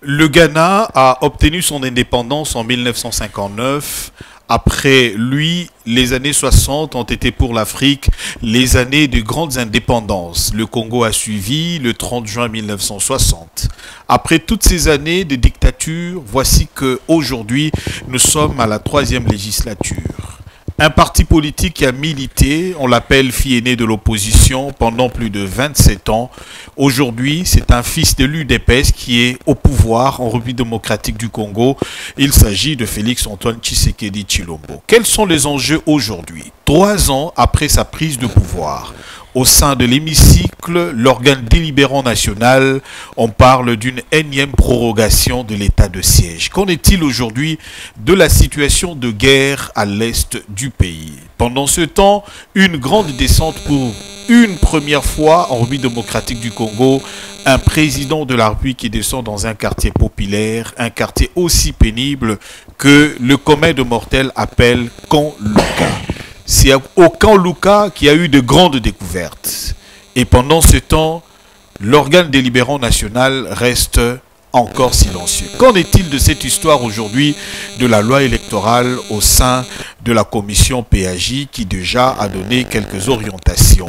Le Ghana a obtenu son indépendance en 1959. Après lui, les années 60 ont été pour l'Afrique les années de grandes indépendances. Le Congo a suivi le 30 juin 1960. Après toutes ces années de dictature, voici qu'aujourd'hui, nous sommes à la 3e législature. Un parti politique qui a milité, on l'appelle fille aînée de l'opposition pendant plus de 27 ans. Aujourd'hui, c'est un fils de l'UDPS qui est au pouvoir en République démocratique du Congo. Il s'agit de Félix Antoine Tshisekedi Tshilombo. Quels sont les enjeux aujourd'hui, 3 ans après sa prise de pouvoir? Au sein de l'hémicycle, l'organe délibérant national, on parle d'une énième prorogation de l'état de siège. Qu'en est-il aujourd'hui de la situation de guerre à l'est du pays? Pendant ce temps, une grande descente pour une première fois en République démocratique du Congo, un président de la République qui descend dans un quartier populaire, un quartier aussi pénible que le commun de mortels appelle Camp Luka. C'est au Camp Luka qu'il y a eu de grandes découvertes. Et pendant ce temps, l'organe délibérant national reste encore silencieux. Qu'en est-il de cette histoire aujourd'hui de la loi électorale au sein de la commission PAJ qui déjà a donné quelques orientations?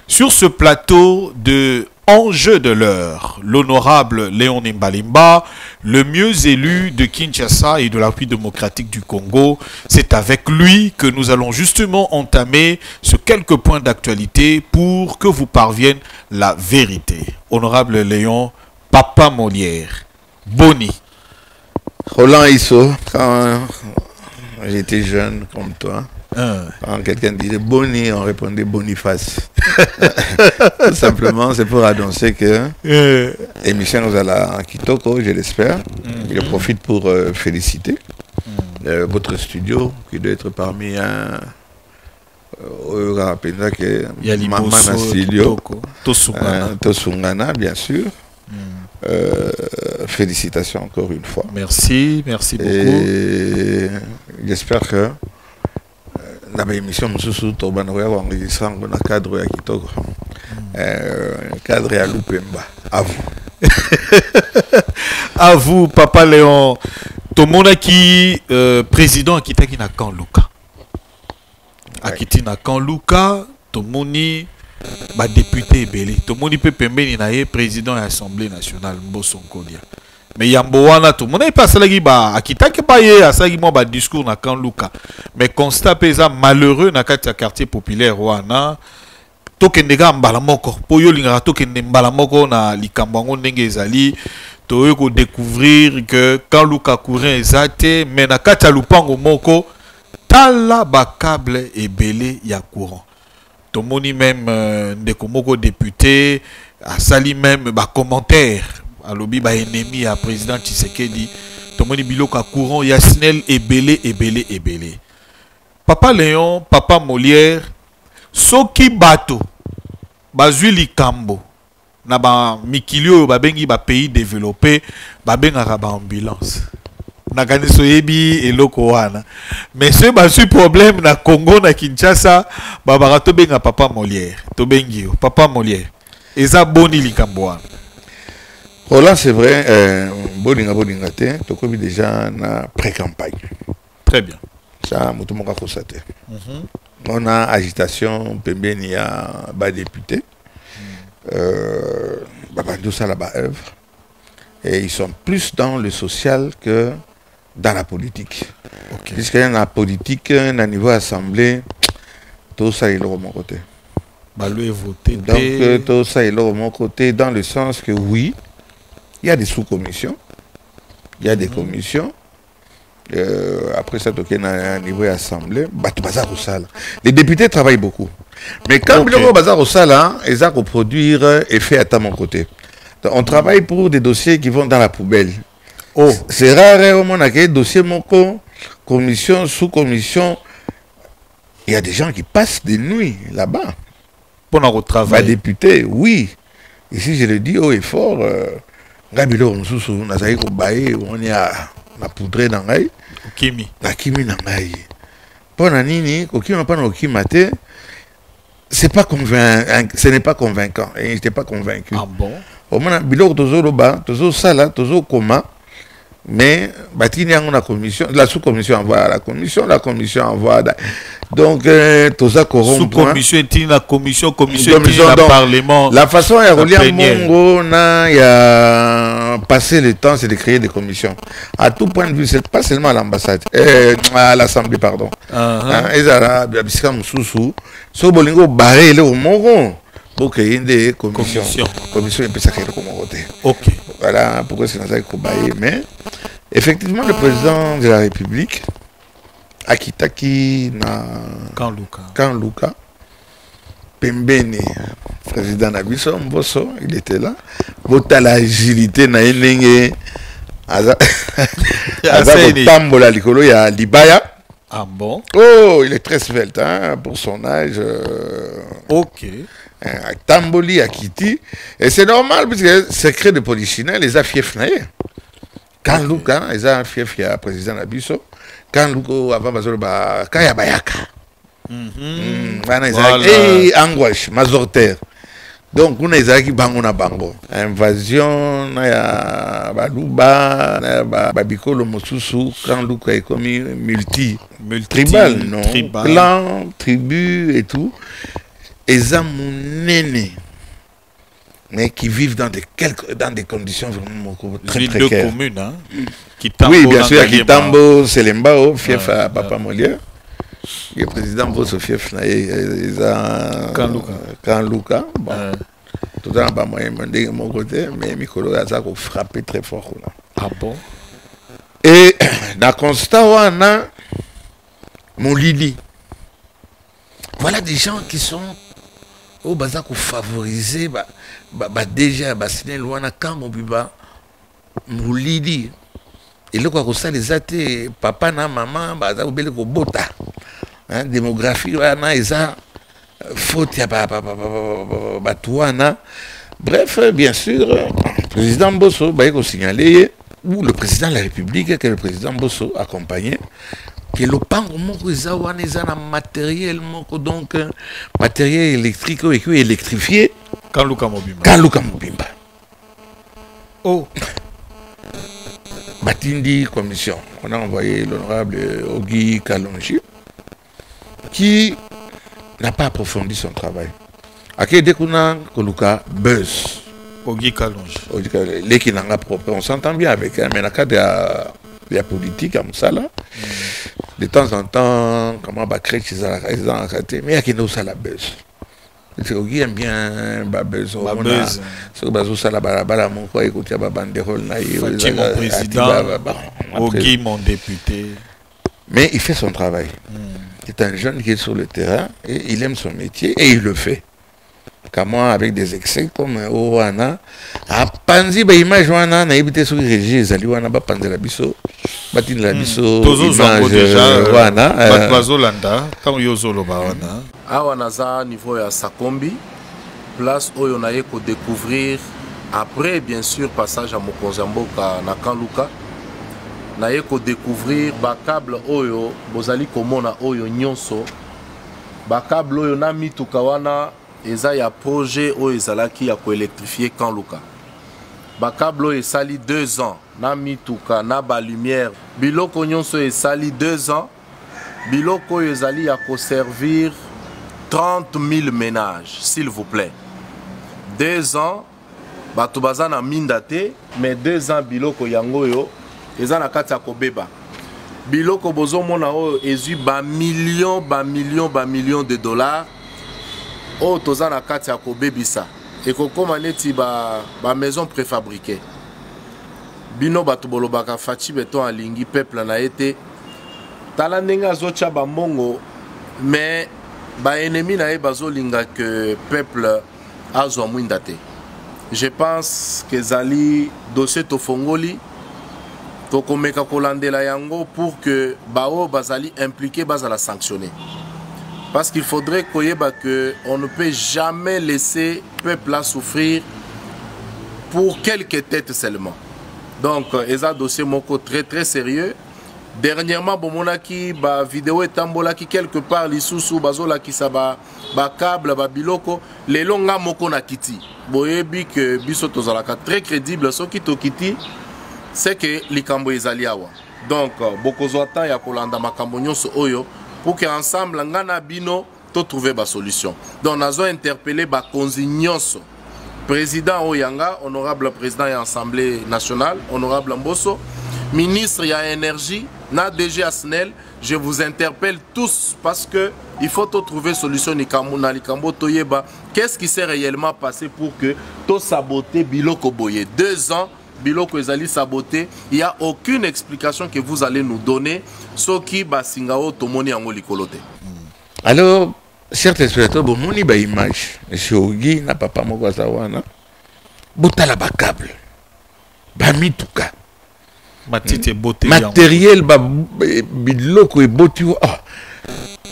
Sur ce plateau de enjeu de l'heure, l'honorable Léon Mbalimba, le mieux élu de Kinshasa et de la République démocratique du Congo, c'est avec lui que nous allons justement entamer ce quelques points d'actualité pour que vous parvienne la vérité. Honorable Léon, Papa Molière, Boni. Roland Isso, quand j'étais jeune comme toi, quand quelqu'un disait Boni, on répondait Boniface. Tout simplement, c'est pour annoncer que l'émission nous allons à Kitoko, je l'espère. Je profite pour féliciter votre studio qui doit être parmi un. Maman Studio, Tosungana, bien sûr. Félicitations encore une fois. Merci, merci beaucoup. Et j'espère que la émission nous enregistrant dans le cadre à Kitoko. Cadre à Lupemba. À vous. À vous, Papa Léon. Tout le monde qui président à Kitaki na Camp Luka. À Kitaki na Camp Luka, tout le monde ba député belé. Tout le monde peut pembeni na président de l'Assemblée nationale Mbosonkolia. Mais Yambowana tout le monde pas ça ba akitaki ba ye asagi mo ba discours na Camp Luka. Mais constat pesa malheureux na kati ya quartier populaire wana tokendeka mbala moko po yo lingaka tokende mbala moko na likambo ngo ndenge ezali to ko découvrir que Camp Luka courant ezate mais na kati ya lupango moko tala ba câble ebele ya courant. Tomoni même ndeko moko député asali même ba commentaire alobi ba ennemi à président Tshisekedi tomoni biloko a courant Yasnel ebele. Papa Léon, Papa Molière, soki bato bazwi likambo na ba mikilio ba bengi ba pays développé ba benga ba ambulance. Na ganiso yebi eloko wana. Mais ce bazwi problème na Congo na Kinshasa ba barato benga Papa Molière. To bengi yo Papa Molière. Eza boni likambo wana. Roland, c'est vrai, Bolinga te, tokobi déjà na pré-campagne. Très bien. Ça, Moutomoka Kosate. On a agitation, pembeni ya ba député. Babandou ça là-bas œuvre. Et ils sont plus dans le social que dans la politique. Okay. Puisqu'il y a la politique, à niveau assemblée, tout ça est là de mon côté. Donc, tout ça est là de mon côté, dans le sens que oui, il y a des sous-commissions, il y a des commissions. Après ça, à niveau assemblée, les députés travaillent beaucoup. Mais quand le bazar au sala, ils ont produire effet à mon côté. Donc, on travaille pour des dossiers qui vont dans la poubelle. Oh. C'est rare au monde des dossiers commission, sous-commission. Il y a des gens qui passent des nuits là-bas. Pour notre travail. Député, oui. Ici, je le dis haut et fort. On est à poudrer dans l'ail. Kimi. La kimi dans l'ail. Pour nini, qui n'a pas de kimate, c'est pas convaincant. Ce n'est pas convaincant. Et je n'étais pas convaincu. Ah bon? Au moins, bilo tozo loba, tozo sala, tozo koma. Mais batini a la commission, la sous-commission envoie à la commission envoie. Donc tout ça corrompt. Sous-commission est la commission donc, parlement. La façon à relier Mongo, il y a passé le temps, c'est de créer des commissions. À tout point de vue, c'est pas seulement à l'ambassade, à l'Assemblée, pardon. Et ça, so bolingo barré le Mongo pour qu'il y ait des commissions. Commission et puis ça crée le côté. Ok. Voilà pourquoi c'est dans ça qu'il faut bailler. Mais effectivement, le président de la République, Akitaki na Kanluka, Pembeni, président Nabiso Mboso, il était là. Vota l'agilité na Enenge, Aza Tambola Likolo, il y a Libaya. Ah bon? Oh, il est très svelte hein, pour son âge. Ok. Tamboli, Akiti. Et c'est normal, parce que secret de polichinelle, les a fief naïe. Quand Luka, les a fief, il y a président Nabiso. Quand Luka, avant, quand il y a Bayaka. Et angoisse, mazortaire. Donc, on a qui bangona bango. Invasion, Baluba, Babikolo Mosusu, quand Luka est commis tribal, non? Clan, tribu et tout. Les amounés, mais qui vivent dans des conditions vraiment très précaires. Deux communes, hein? Oui, bien sûr, Kitambo, Selembao, fief à Papa Molière. Le président Bosso fief, Kanluka. Bon, tout le temps, moi, de mon côté, mais Mikolo a frappé très fort. Là. Ah bon? Et dans le constat, on a mon Lili. Voilà des gens qui sont au bazar pour favoriser déjà bassiner loin quand mon biba moulidi et le quoi ça les athées papa na maman bazar ou belle ko bota hein démographie wana eza faute ya batouana bref bien sûr président Bosso ba ko signaler ou le président de la République que le président Bosso accompagné que le pango moko eza wana eza na matériel moko donc matériel électrique et électrifié Kanluka Mobimba. Oh. Batindi commission. On a envoyé l'honorable Ogi Kalonji qui n'a pas approfondi son travail. Aké dekuna Koluka buzz. Ogi Kalonji. Les qui n'ont pas propre. On s'entend bien avec elle, mais dans le cas de la politique comme ça là. De temps en temps, comment va créer ces arrêtés, mais il y a qui nous ça la buzz. C'est Ogi aime bien buzz. C'est bazo ça la balabala mon quoi écouter ba banderole na Fatih mon président, Ogi mon député. Mais il fait son travail. C'est un jeune qui est sur le terrain et il aime son métier et il le fait. Comme moi, avec des excès comme Owana, à Panzi, image Wana, na évité sur Régis, Zali Wana, Panzi la biso, Batin la biso, image Wana, Batwazo Landa, comme Yozolo Bawana. Awanaza niveau ya Sakombi, place où on a eu qu'à découvrir, après bien sûr, passage à Mokonzamboka, na Kanluka, on a eu qu'à découvrir, câble Oyo, Bozali Komona Oyo Nyonso, câble Oyo na Mitukawana, eza ya projet oyo ezalaki ya koélectrifier Kanluka. Câble oyo esali 2 ans na mituka na ba lumière biloko nyonso esali 2 ans biloko oyo ezali ya servir 30 000 ménages s'il vous plaît. 2 ans bato baza na minda te mais 2 ans biloko yango oyo eza na kati ya kobeba biloko bozomona oyo ezwi ba millions de dollars. Oh, toza na kati ya kobebisa ekokoma neti ba maison préfabriquée bino bato bolobaka faci beton alingi peuple na ete tala ndenge azotia bambongo mais baennemi na ye bazolinga que peuple azwa mwinda te. Je pense que ezali dossier tofongoli tokomeka kolandela yango pour que bao bazali impliqué bazala sanctionné. Parce qu'il faudrait qu'on ne peut jamais laisser le peuple à souffrir pour quelques têtes seulement. Donc, il y a un dossier très très sérieux. Dernièrement, il y a une vidéo qui quelque part, les sous bazola qui sa ba câble, ba biloko, les longs moko na kiti. Boyebi que biso tozalaka très crédible, so ki to kiti, c'est que likambo ezali awa. Donc bokozwa temps ya kolanda makambo nyonso oyo pour que ensemble ngana bino to trouver ba solution. Donc nazo interpeller ba konzi nyonso. Président Oyanga, honorable président de l'Assemblée nationale, honorable Mbosso, ministre de l'énergie, na DG Asnel, je vous interpelle tous parce que il faut trouver solution na likambo toyeba. Qu'est-ce qui s'est réellement passé pour que to saboter Biloko Boye 2 ans Biloko ezali saboté, il n'y a aucune explication que vous allez nous donner ce qui basingao tomoni yango likolote. Alors, chers téléspectateurs, bon, mon image, monsieur Ogi, na papa moko zawana, botala ba câble, ba mituka, matite beauté, matériel ba biloko e botu,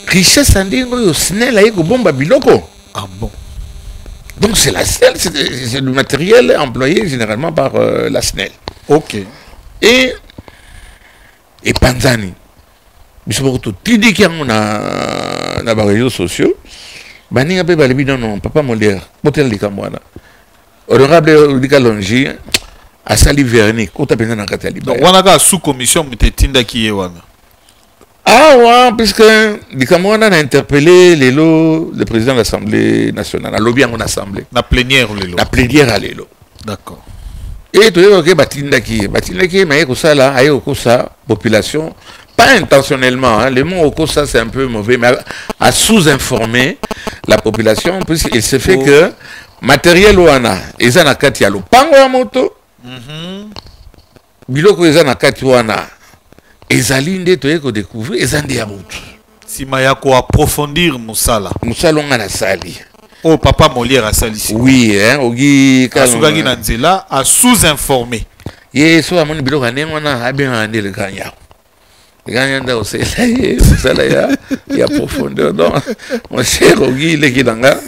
richesse andingo yo snel ayeko bomba biloko. Ah bon. Donc c'est la SNEL, c'est du matériel employé généralement par la SNEL. Ok. Et Panzani, bisoboto tidi ki yango na ba réseaux sociaux, baninga pe balibi non papa Molière, botel likambo wana. Honorable Dikalongi a sali verni kota penza na kati ya libaya. Donc wana ka sous commission mutetinda ki ye wana. Ah ouais, puisque Dikamwana a interpellé le président de l'Assemblée nationale, a lobby en assemblée. La plénière Lelo. La plénière à Lelo. D'accord. Et tu vois que Batindaki, mais ça là, aïe ça, population, pas intentionnellement, hein, le mot Okosa c'est un peu mauvais, mais à sous-informer la population, puisqu'il se fait que matériel ouana, ils en a katialo, pango à moto, biloko ils en a katiwana. Ezali nde toyeko découvrir ezandi ya mutu. Sima ya ko approfondir musala. Musala nga na sali. Oh papa Molière a sali. Oui, hein, ogi Asugaki na nzela a sous-informé. Ye so amoni biloko anengo na abien ande le ganya. Le ganya nda osela musala ya profondeur. Donc mon cher ogi le kidanga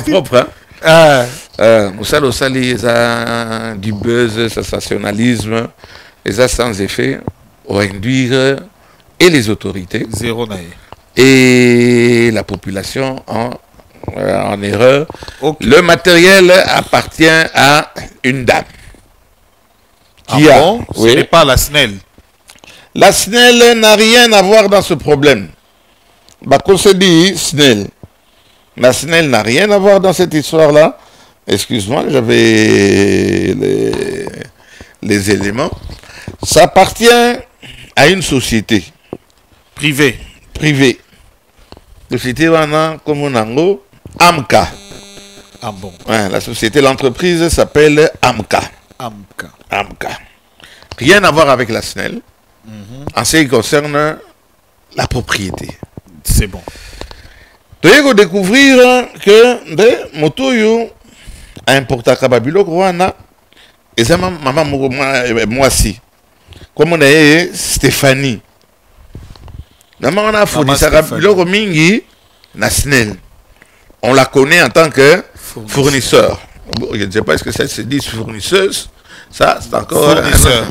propre. Musala osali eza du buzz, sensationnalisme, eza sans effet. Au induire et les autorités et la population en erreur. Okay. Le matériel appartient à une dame qui ce n'est pas la SNEL. La SNEL n'a rien à voir dans ce problème. Qu'on se dit SNEL. La SNEL n'a rien à voir dans cette histoire-là. Excuse-moi, j'avais les éléments. Ça appartient à une société privée. Privée. Société wana comme on a Amka. Ah bon. Ouais, la société, l'entreprise s'appelle Amka. Amka. Amka. Rien à voir avec la SNEL. En ce qui concerne la propriété. C'est bon. Tu vas découvrir que Motoyo a importé Kababilo Rwanda et ça maman moi aussi. Comme on a Stéphanie. Maman on a fourni Kababilo Mingi na SNEL. On la connaît en tant que fournisseur. Je ne sais pas ce que ça se dit fournisseuse. Ça, c'est encore... Fournisseur.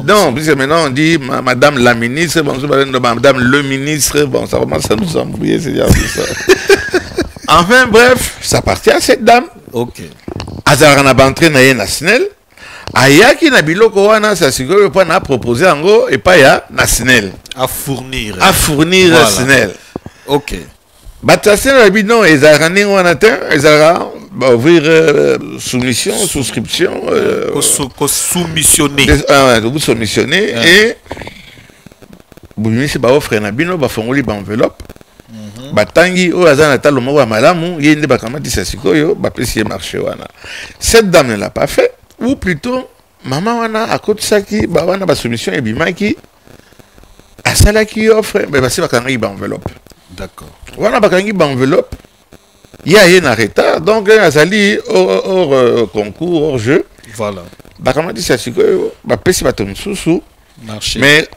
Non, puisque maintenant on dit Madame la ministre, bon, Madame le ministre, bon, ça commence à nous embrouiller, c'est ça. Enfin, bref, ça appartient à cette dame. Ok. Azarana bantré na na SNEL. Ayaki na biloko wana sa sikoyo pa na proposer ango et pas ya na SNEL. À fournir. À fournir voilà. SNEL. Ok. Batasel a dit non, ils ont ouvrir soumission, souscription. Soumissionner. Vous soumissionner et vous avez offert un bino, vous avez une enveloppe. Batangi, au hasard, Natal, le mot à Malamu, il y a une débarquement de Sassikoyo, bapécier marché. Cette dame ne l'a pas fait, ou plutôt, maman, wana, à côté de ça, qui, bawana, ba soumission et bimaki, à celle qui offre, mais c'est pas une enveloppe. D'accord. Voilà, bakangi enveloppe. Il y a un retard, donc azali hors concours, hors jeu. Voilà. Bakama dit ça c'est que bapesi baton sous marché. Mais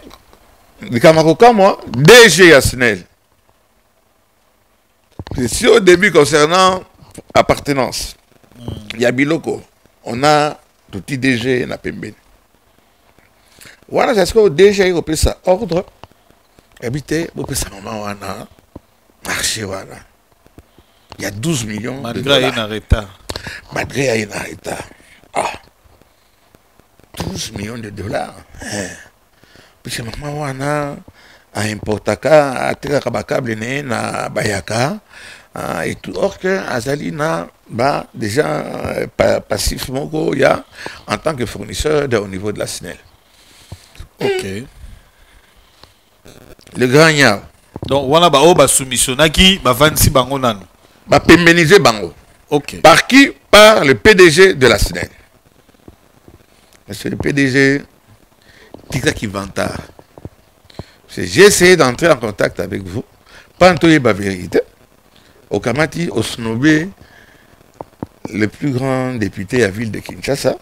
les camarades moi DG SNEL. Si au début concernant appartenance, il y a biloko, on a tout petit DG na pembe. Voilà, c'est ce que au DG il repère ça ordre. Habité, vous pouvez ça maman wana. Marché, voilà. Il y a 12 millions malgré de dollars. Un retard. Malgré un retard. Ah. 12 millions de dollars. Puisque maman wana a importaka a teka kabakable na bayaka et tout. Or que Azali na déjà passif moko ya en tant que fournisseur au niveau de la SNEL. Ok. Le grand Niao. Donc wana ba soumissionnaki ba vansi bango nanu. Ba pérenniser bango. Ok. Par qui? Par le PDG de la SNEL. Monsieur le PDG, Tiki Vantard. J'ai essayé d'entrer en contact avec vous. Pas en tout la vérité. Au Kamati, au Snobé, le plus grand député à la ville de Kinshasa.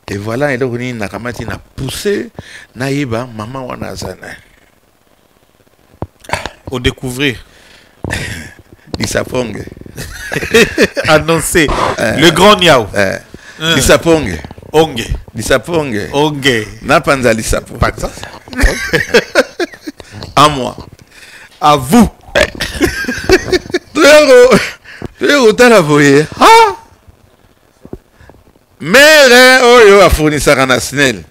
Et voilà, il a Kamati n'a poussé Naïba, maman Wanazana. Au découvrir. Lisapong. Annoncé. Le grand Niao. Lisapong. Onge. Lisapong. Onge. Napanza Lisapong. Pas ça. À moi. À vous. Tu es autant la voyer. Ah! Mais oyo a fourni ça à SNEL.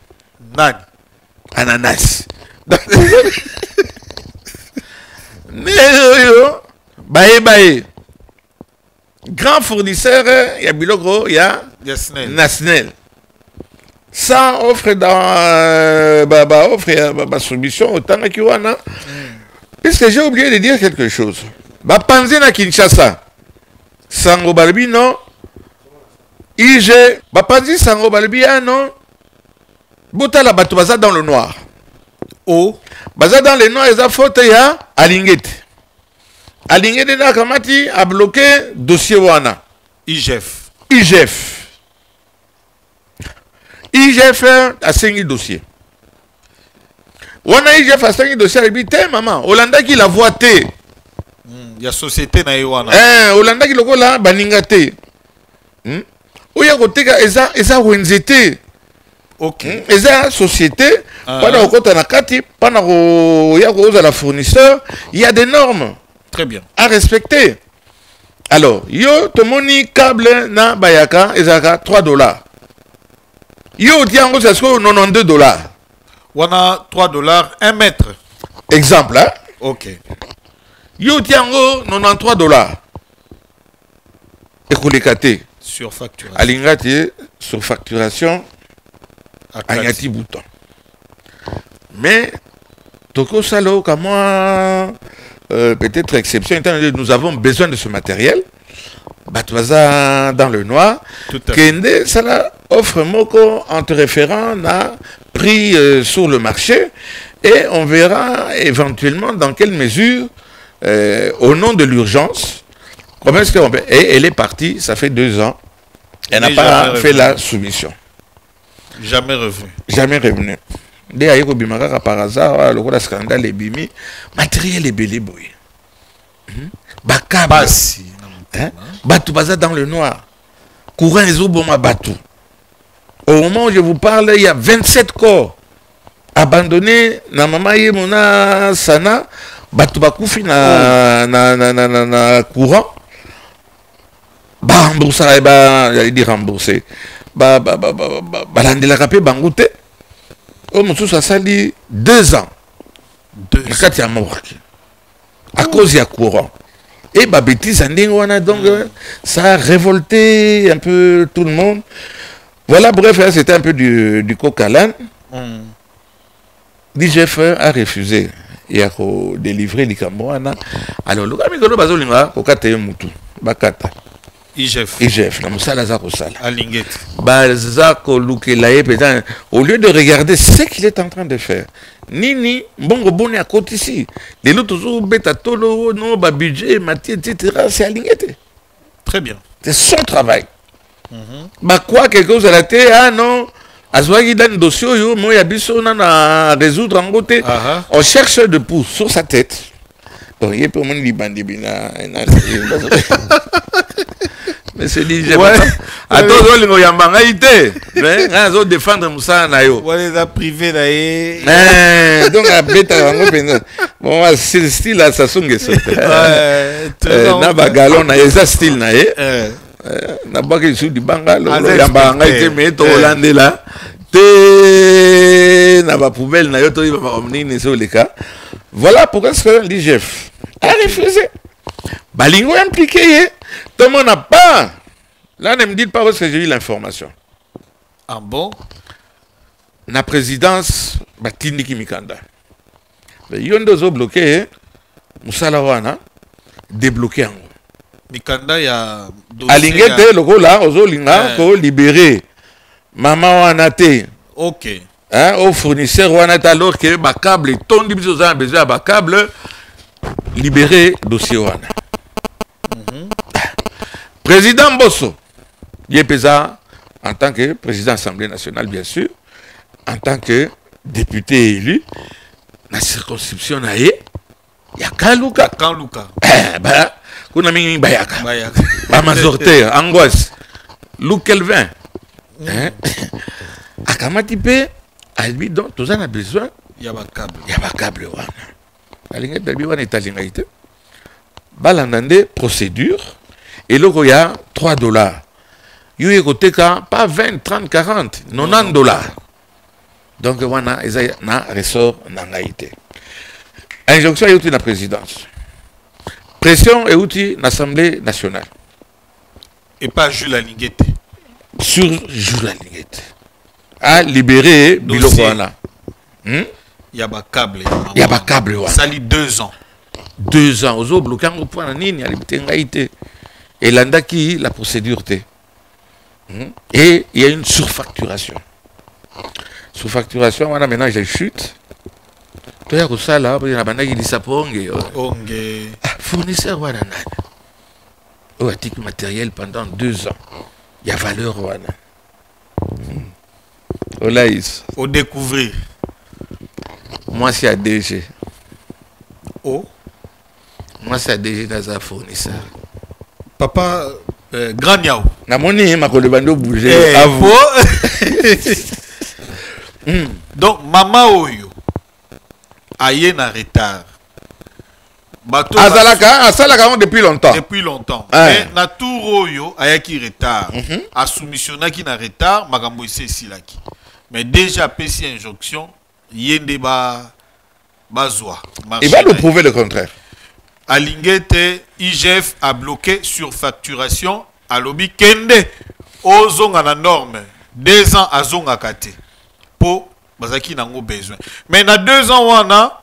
Nani. Ananas. Mais oyo bae. Grand fournisseur, il y a Bilogro, il y a SNEL. Ça offre dans offre soumission autant que wana. Puisque j'ai oublié de dire quelque chose. Panze na Kinshasa. Sango Balbi non. IG. Panze Sango Balbi non. Bota batu baza dans le noir. Oh. Baza dans le noir, ils ont faute ya Alingete. Alingete na kamati a bloqué dossier wana. IGF. IGF a 5 dossiers. Wana IGF a 5 dossiers. Il dit, maman, Olanda qui la voit té. Il y a société na Yowana. Olanda qui le la baninga té. Oya koteka eza wenzete. Ok. Eza société. Pendant kota na kati, pendant ya koza la fournisseur, il y a des normes. Très bien. À respecter. Alors, yo tomoni câble na bayaka ezaka $3. Yo tiango c'est $92. On a $3, 1 mètre. Exemple, hein? Ok. Yo tiango $93. Ekolikate. Surfacturation. Alingati surfacturation. Agnati bouton. Mais Toko Salo, comme moi, peut-être exception, étant donné que nous avons besoin de ce matériel. Batwaza dans le noir. Kende, ça offre moko entre référents n'a pris sur le marché et on verra éventuellement dans quelle mesure, au nom de l'urgence, comment est-ce qu'on peut. Et elle est partie, ça fait 2 ans. Elle n'a pas fait la soumission. Jamais revenu. Jamais revenu. Dès Aïko Bimaka par hasard, le scandale est bimi, matériel est belé boy. Bakaba. Batou baza dans le noir. Courant et Zoboma Batou. Au moment où je vous parle, il y a 27 corps abandonnés. Na mama mona sana. Batou bakoufi na courant. Ba rembourser, il dit rembourser. Balandela kapé bangoute. Au moment où ça sali 2 ans. 2 ans. À cause du courant. Et bêtise, donc ça a révolté un peu tout le monde. Voilà, bref, c'était un peu du coq à l'âne. l'IGF a refusé. Il a délivré les Camerounais. Alors, le gars, il a dit IGF, au lieu de regarder ce qu'il est en train de faire, Nini, bon, bon, à côté ici, les autres toujours bêta tolo, non, budget, matière, etc. C'est aligné. Très bien. C'est son travail. Quoi, quelque chose à la télé, ah non, à ce qu'il a un dossier, moi, il y a besoin de résoudre en côté. On cherche de pouce sur sa tête. Donc, il y a pour moi une bandibina. Mais c'est dit, j'ai pas. Attends, on y a mangaïté. Mais on a défendre Moussa Nayo. On les a privés d'ailleurs. Donc, à bêta, bon, c'est style là, ça songe ça. Na bagalon na eza style na ye. Na baki sous du bangalo. Ya mangaïté mais to Hollande là. te na ba poubelle na yo to ba omni sur les cas. Voilà pourquoi est-ce que l'IGF a refusé. Balingo impliqué, tout le monde n'a pas. Là, ne me dites pas où est-ce que j'ai eu l'information. Ah bon? La présidence, Batindi Mikanda. Yondo bloqué, Moussala Wana, débloqué. Mikanda, il y a. Alingete, le là, Ozo Linga, ko libéré. Maman Wanate. Ok. Hein, au fournisseur Wanate, alors que le câble, ton division a besoin de câble, libéré dossier Wana. Président Bosso, il est pesant en tant que président de l'Assemblée nationale, bien sûr, en tant que député élu, dans la circonscription, il y a Kaluka. Kaluka. Bah, on a mis Bayaka. Bah, majorité, angoisse. Lou Kelvin. À Kamatipe, à lui, donc, tout ça, on a besoin. Il y a un câble. Il y a un câble. Il y a un balandande procédure. Et là, il y a $3. Il y a pas 20, 30, 40, $90. Donc, il y a un ressort dans l'Haïti. Injonction est outil dans la présidence. Pression est outil dans l'Assemblée nationale. Et pas Jules Alinguete. Sur Jules Alinguete. À libérer Bilokwana. Il y a un câble. Il y a un câble. Ça lit 2 ans. 2 ans. Aux autres, bloqués en point, il y a l'Haïti. Et l'andaki, la procédure T. Et il y a une surfacturation. Surfacturation, on a maintenant j'ai chute. Tu as ça là, il y a un bandage qui dit ça pour fournisseur, voilà. Au article matériel pendant 2 ans. Il y a valeur, voilà. Au découvrir. Moi, c'est à DG. Oh. Moi, c'est à DG dans un fournisseur. Papa, Grand Niao. Na moni ma kolebando bouger. Donc, maman Oyo, aïe na retard. Azalaka depuis longtemps. Depuis longtemps. Mais na tour Oyo, aïe qui retard. A soumissionna qui na retard, magambo isse silaki. Mais déjà, PC injonction, yende bazwa. Il va nous prouver le contraire. Alingete, IGF a bloqué sur facturation à lobby kende ozonga na norme 2 ans à zonga kate po bazaki nango besoin mais na 2 ans wana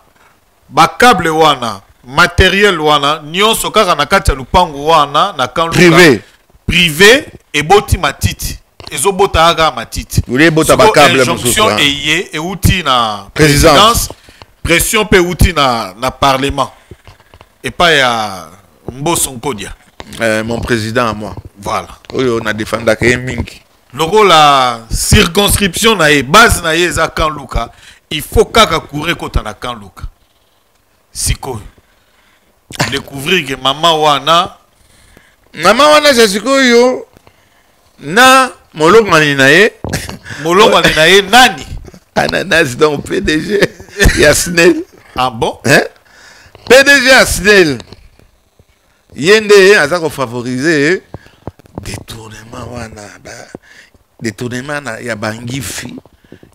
ba câble wana matériel wana nyonso kaka na kati ya lupango wana na kan privé et boti matiti ezobota aga matiti voulez bota ba câble injonction eye et outil na présidence pression pe outil na parlement. Et pas à Mbosonkodia. Mon président à moi. Voilà. Oui, on a défendu Minki. Logo la circonscription na base na za Kanluka, il faut kaka courir kota na Kanluka. Siko. Découvrir que maman wana c'est siko yo na molongo maninae. Molongo maninae nani? Ananas donc PDG Yasnel. Ah bon? Hein? PDG Asnel Yende a favoriser détournement wana détournement na ya bangifi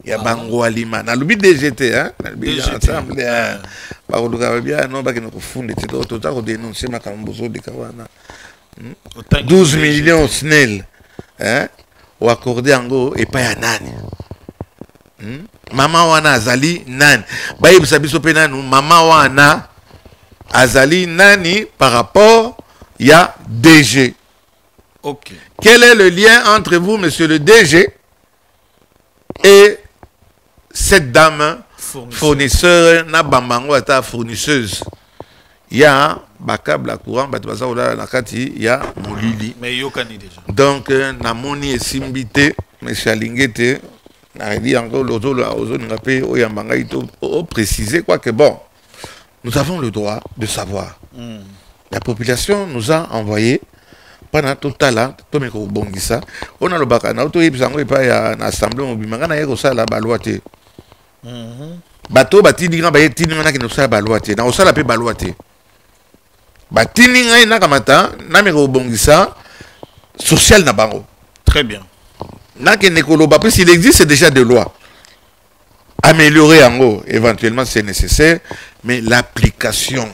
ya bangwalima na lubi DGT hein ensemble ba ko luka bien non ba ke no kufunde tito to ta ko dénoncer makambozo de kawana 12 millions Snell hein ou accordé ango et pas ya nani mama wana azali nani ba yebisa biso pe nanu mama wana Azali Nani par rapport il y a DG. Ok. Quel est le lien entre vous, monsieur le DG, et cette dame fournisseur, na bambango ata fournisseuse? Il y a un câble à courant, il y a Molili. Mais yokani déjà. Donc, na moni et simbité, monsieur Alingete, na dit encore l'auto, préciser quoi que bon. Nous avons le droit de savoir. La population nous a envoyé pendant tout à l'heure, on a le bac, on a l'assemblée, on a eu la balouate. Bateau, batininga, batininga, qui nous a balouate. On a la paix balouate. Batininga, n'a kamata, n'a pas bongisa, social n'a pas. Très bien. Parce qu'il existe déjà des lois. Améliorer en haut, éventuellement, c'est nécessaire, mais l'application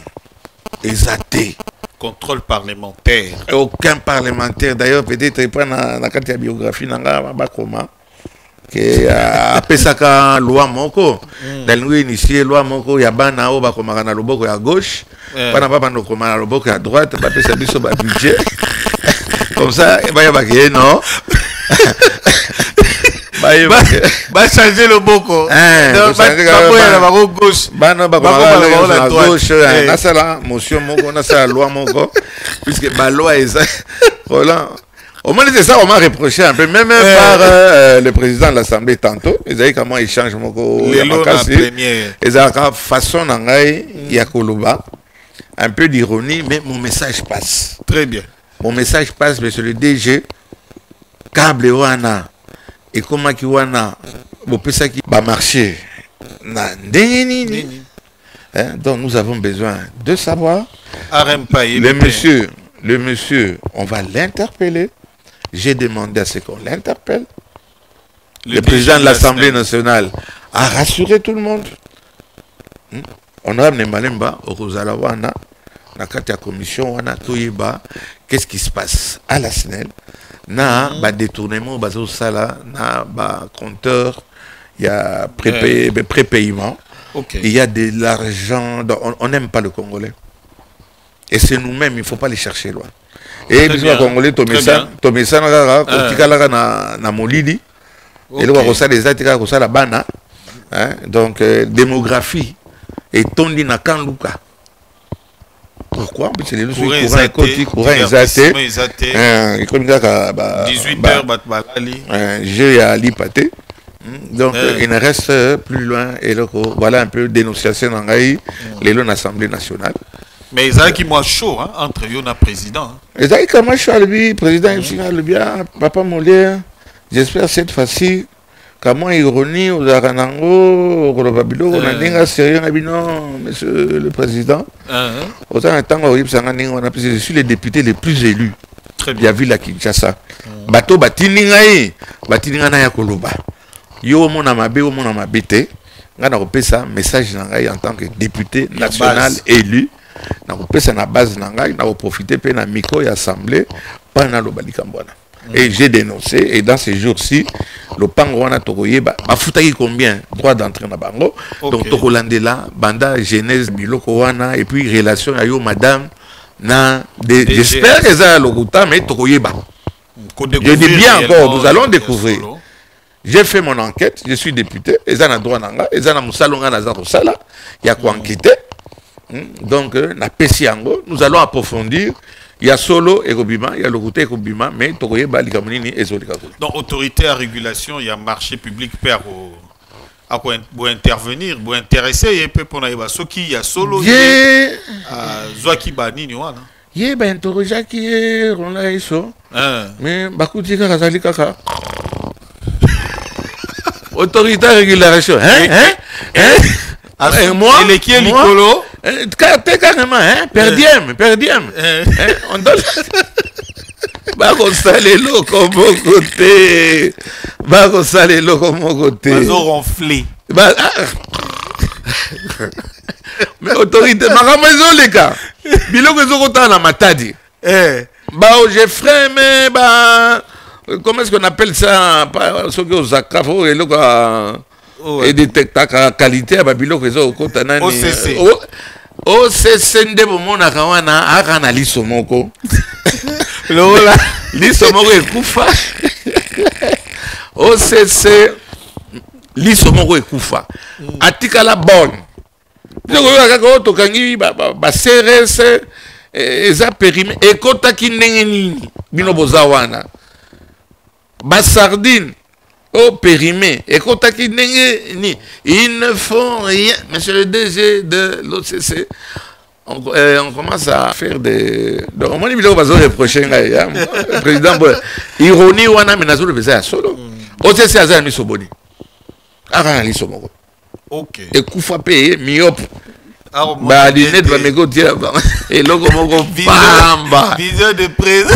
est athée. Contrôle parlementaire. Aucun parlementaire, d'ailleurs, peut-être, il prend la biographie, que apesaka loi moko dans initié loi moko ya bana o bakomaka na loboko ya gauche bana ba bando komana na loboko ya droite ba pesa biso ba budget comme ça ba ya baké non ba changer le boko ba gauche bana ba komaka na gauche na sala motion moko na sala loi moko puisque ba loi eza Roland. Au moins, c'est ça, on m'a reproché un peu, même par le président de l'Assemblée tantôt. Ils avaient comment ils changent mon ils avaient façon d'engager Yakoloba, un peu d'ironie, mais mon message passe. Très bien. Mon message passe, monsieur le DG, câble wana, et comment qui wana, ça qui va marcher. Donc nous avons besoin de savoir. Le monsieur, on va l'interpeller. J'ai demandé à ce qu'on l'interpelle. Le président de l'Assemblée nationale a rassuré tout le monde. Honorable Nemalemba, au Rosalawana, dans la commission, qu'est-ce qui se passe à la SNEL? Na détournement, na compteur, il y a prépaiement, il y a de l'argent. On n'aime pas le Congolais. Et c'est nous-mêmes, il ne faut pas les chercher loin. Et puis les Congolais, Tomesa na Molidi, et le Rosa des Atika, Rosa la Bana, donc démographie, et Tondi na Kanluka. Pourquoi? Parce que les courants exatés, 18h, j'ai à l'Ipate. Donc il ne reste plus loin, et voilà un peu dénonciation dans l'Assemblée nationale. Mais ils ont qui moi chaud entre eux et le président. Ils ont qui moi chaud le président le bien papa Molière. J'espère cette fois-ci comment ironie aux Aranango au Babilo on a dit sérieux non monsieur le président. Autant un temps je suis le député le plus élu. Il y a vu la Kinshasa. Bato batiningai na ya koloba. Yo mona mabe o mona mabete. Ngana kopesa message nangai en tant que député national élu. Na base nangai na profiter pe na micro et assemblée pendant le balikambona. Et j'ai dénoncé et dans ces jours-ci le pango wana tokoye ba futaki combien droit d'entrée na bango. Donc tokolandela banda genèse biloko wana et puis relation à yo madame na j'espère que ça lokuta mais tokoye ba. Je dis bien encore nous allons découvrir. J'ai fait mon enquête, je suis député, et ça na droit nanga, et ça na musalonga na zaro sala, il y a quoi enquêter. Donc, na Pesiango, nous allons approfondir. Il y a solo et Kobima, il y a le côté Kobima, mais Tokoye Balikamuni et Zolikakou. Donc, autorité à régulation, il y a marché public pour intervenir, pour intéresser, il y a peu pour naïba. Ce qui y a solo, Zoaki Bani, Niwana. Il y a ben Toroja qui est Rona Iso. Mais Bakouti Kazali Kaka. Autorité à régulation. Et moi, et qui est Nicolo? Carrément, perdiem. On donne. Bagonsalé l'eau comme mon côté. Bagonsalé l'eau comme mon côté. Bazo ronflé. Mais autorité, ma maison les gars. Biloko zokota na matadi. J'ai frère mais comment est-ce qu'on appelle ça? Ce que aux acafos et le et détecter la qualité à Babylone que au Kotanani OCC ndebo mona kawana akana lisomoko lola lisomoko ekufa OCC lisomoko ekufa atika la bonne ndeko kaka tokangi ba CRS eza périmé ekotaki ndenge nini bino bozawana ba sardine au périmé. Et quand ils ne font rien. Monsieur le DG de l'OCC, on commence à faire des... Donc, on va se reprocher. Le président, ironie, on a menacé le président solo. OCC a mis au boni. Ok. Et Koufa payé, myope. Bah, les net va me dire. Et là, comment on vision de président.